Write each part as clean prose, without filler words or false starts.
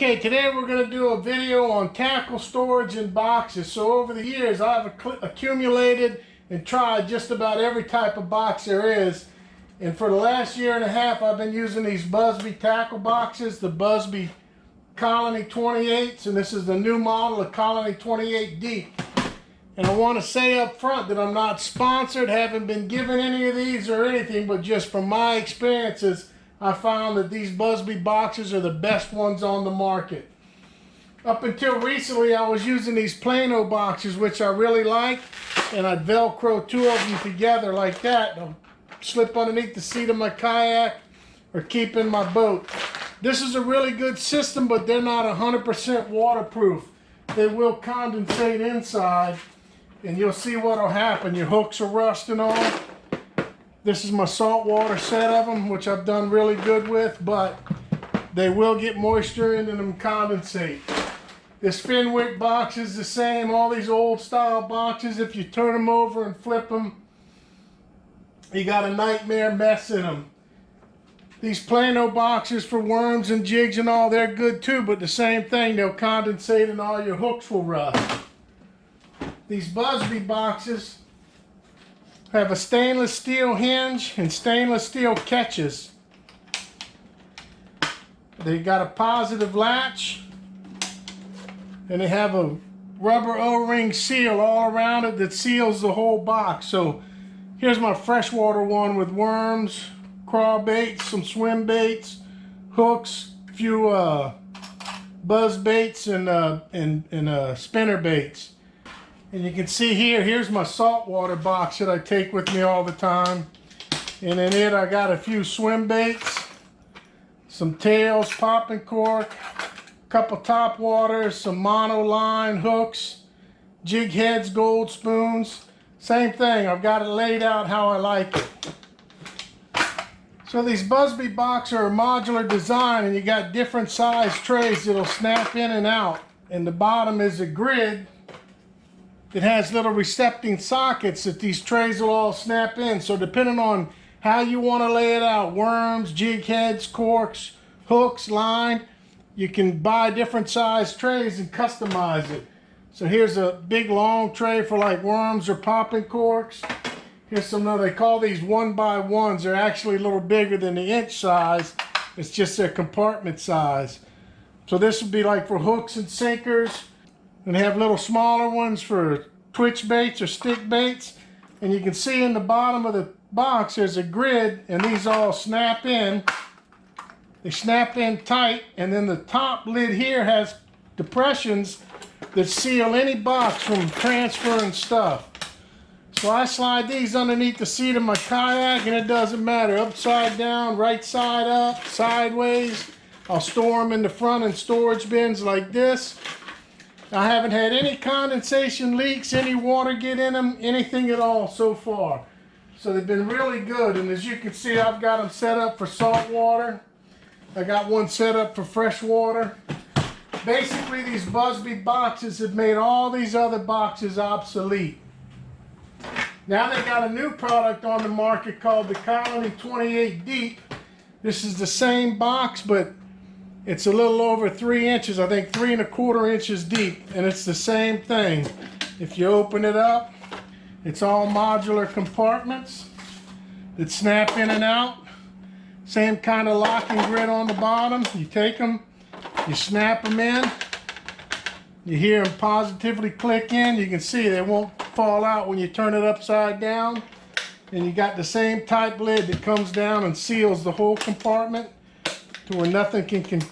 Okay, today we're going to do a video on tackle storage in boxes. So over the years I've accumulated and tried just about every type of box there is. And for the last year and a half I've been using these Buzbe tackle boxes, the Buzbe Colony 28s, and this is the new model, the Colony 28 Deep. And I want to say up front that I'm not sponsored, haven't been given any of these or anything, but just from my experiences, I found that these Buzbe boxes are the best ones on the market. Up until recently, I was using these Plano boxes, which I really like, and I'd Velcro two of them together like that. I'll slip underneath the seat of my kayak or keep in my boat. This is a really good system, but they're not 100% waterproof. They will condensate inside, and you'll see what'll happen. Your hooks are rusting off. This is my saltwater set of them, which I've done really good with, but they will get moisture into them, condensate. This Fenwick box is the same. All these old style boxes, if you turn them over and flip them, you got a nightmare mess in them. These Plano boxes for worms and jigs and all, they're good too, but the same thing, they'll condensate and all your hooks will rust. These Buzbe boxes have a stainless steel hinge and stainless steel catches. They got a positive latch, and they have a rubber O-ring seal all around it that seals the whole box. So here's my freshwater one with worms, crawl baits, some swim baits, hooks, a few buzz baits and spinner baits. And you can see here's my saltwater box that I take with me all the time. And in it I got a few swim baits, some tails, popping cork, a couple top waters, some mono line hooks, jig heads, gold spoons. Same thing, I've got it laid out how I like it. So these Buzbe boxes are a modular design, and you got different size trays that'll snap in and out. And the bottom is a grid. It has little recepting sockets that these trays will all snap in. So depending on how you want to lay it out, worms, jig heads, corks, hooks, line, you can buy different size trays and customize it. So here's a big long tray for like worms or popping corks. Here's some, they call these 1x1s. They're actually a little bigger than the inch size. It's just their compartment size. So this would be like for hooks and sinkers. And they have little smaller ones for twitch baits or stick baits. And you can see in the bottom of the box there's a grid, and these all snap in. They snap in tight, and then the top lid here has depressions that seal any box from transferring stuff. So I slide these underneath the seat of my kayak, and it doesn't matter, upside down, right side up, sideways. I'll store them in the front in storage bins like this. I haven't had any condensation leaks, any water get in them, anything at all so far. So they've been really good, and as you can see, I've got them set up for salt water. I got one set up for fresh water. Basically, these Buzbe boxes have made all these other boxes obsolete. Now they got a new product on the market called the Colony 28 Deep. This is the same box, but it's a little over 3 inches, I think 3 1/4 inches deep, and it's the same thing. If you open it up, it's all modular compartments that snap in and out. Same kind of locking grid on the bottom. You take them, you snap them in, you hear them positively click in. You can see they won't fall out when you turn it upside down. And you got the same type lid that comes down and seals the whole compartment to where nothing can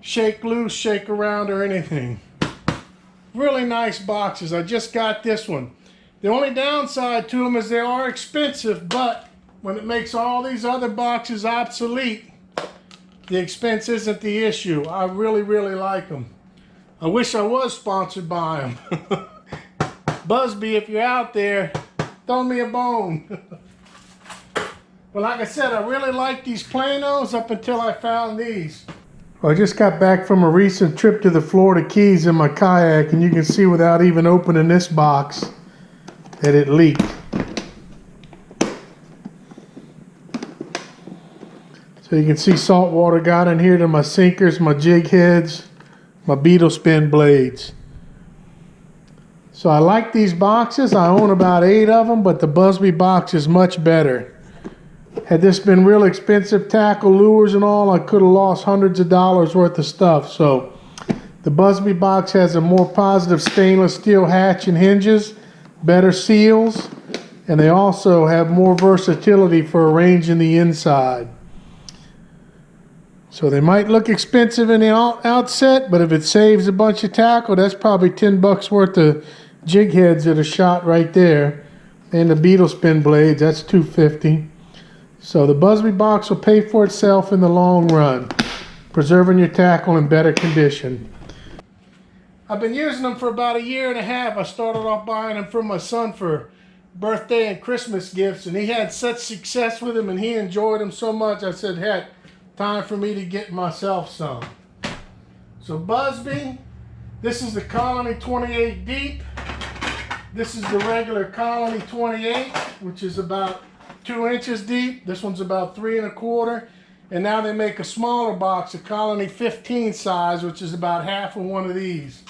shake loose, shake around, or anything. Really nice boxes. I just got this one. The only downside to them is they are expensive, but when it makes all these other boxes obsolete, the expense isn't the issue. I really, really like them. I wish I was sponsored by them. Buzbe, if you're out there, throw me a bone. But like I said, I really like these Planos up until I found these. Well, I just got back from a recent trip to the Florida Keys in my kayak, and you can see without even opening this box that it leaked. So So you can see salt water got in here to my sinkers, my jig heads, my beetle spin blades. So I like these boxes. I own about 8 of them, but the Buzbe box is much better. Had this been real expensive tackle, lures and all, I could have lost hundreds of dollars worth of stuff. So the Buzbe box has a more positive stainless steel hatch and hinges, better seals, and they also have more versatility for arranging the inside. So they might look expensive in the outset, but if it saves a bunch of tackle, that's probably 10 bucks worth of jig heads that are shot right there. And the beetle spin blades, that's $2.50. So the Buzbe box will pay for itself in the long run, preserving your tackle in better condition. I've been using them for about 1.5 years. I started off buying them for my son for birthday and Christmas gifts, and he had such success with them and he enjoyed them so much, I said, heck, time for me to get myself some. So Buzbe, this is the Colony 28 deep. This is the regular Colony 28, which is about 2 inches deep. This one's about 3 1/4. And now they make a smaller box, a Colony 15 size, which is about half of one of these.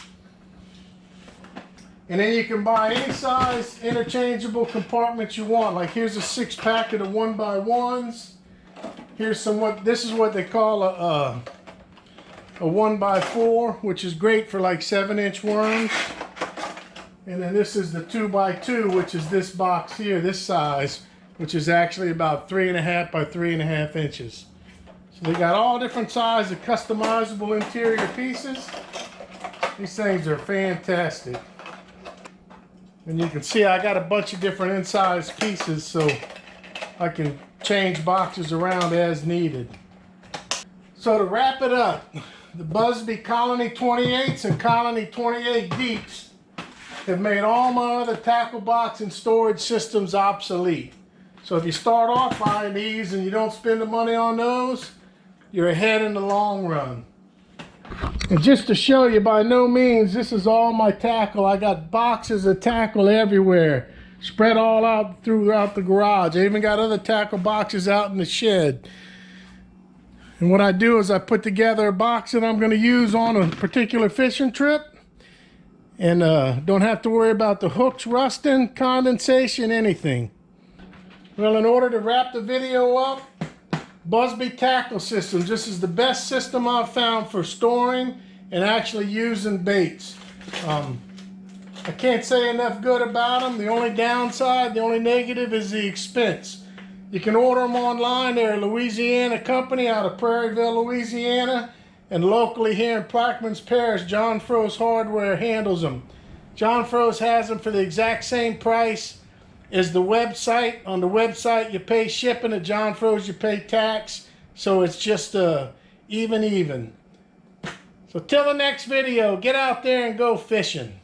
And then you can buy any size interchangeable compartments you want. Like here's a 6-pack of the 1x1s. Here's this is what they call a 1x4, which is great for like 7-inch worms. And then this is the 2x2, which is this box here, this size, which is actually about 3.5 by 3.5 inches. So they got all different sizes of customizable interior pieces. These things are fantastic. And you can see I got a bunch of different incised pieces, so I can change boxes around as needed. So to wrap it up, the Buzbe Colony 28s and Colony 28 deeps have made all my other tackle box and storage systems obsolete. So if you start off buying these and you don't spend the money on those, you're ahead in the long run. And just to show you, by no means, this is all my tackle. I got boxes of tackle everywhere, spread all out throughout the garage. I even got other tackle boxes out in the shed. And what I do is I put together a box that I'm going to use on a particular fishing trip. And don't have to worry about the hooks rusting, condensation, anything. Well, in order to wrap the video up, Buzbe tackle systems. This is the best system I've found for storing and actually using baits. I can't say enough good about them. The only downside, the only negative is the expense. You can order them online. They're a Louisiana company out of Prairieville, Louisiana. And locally here in Plaquemines Parish, John Froese Hardware handles them. John Froese has them for the exact same price as the website. On the website you pay shipping, at John Froese you pay tax. So it's just even. So till the next video, get out there and go fishing.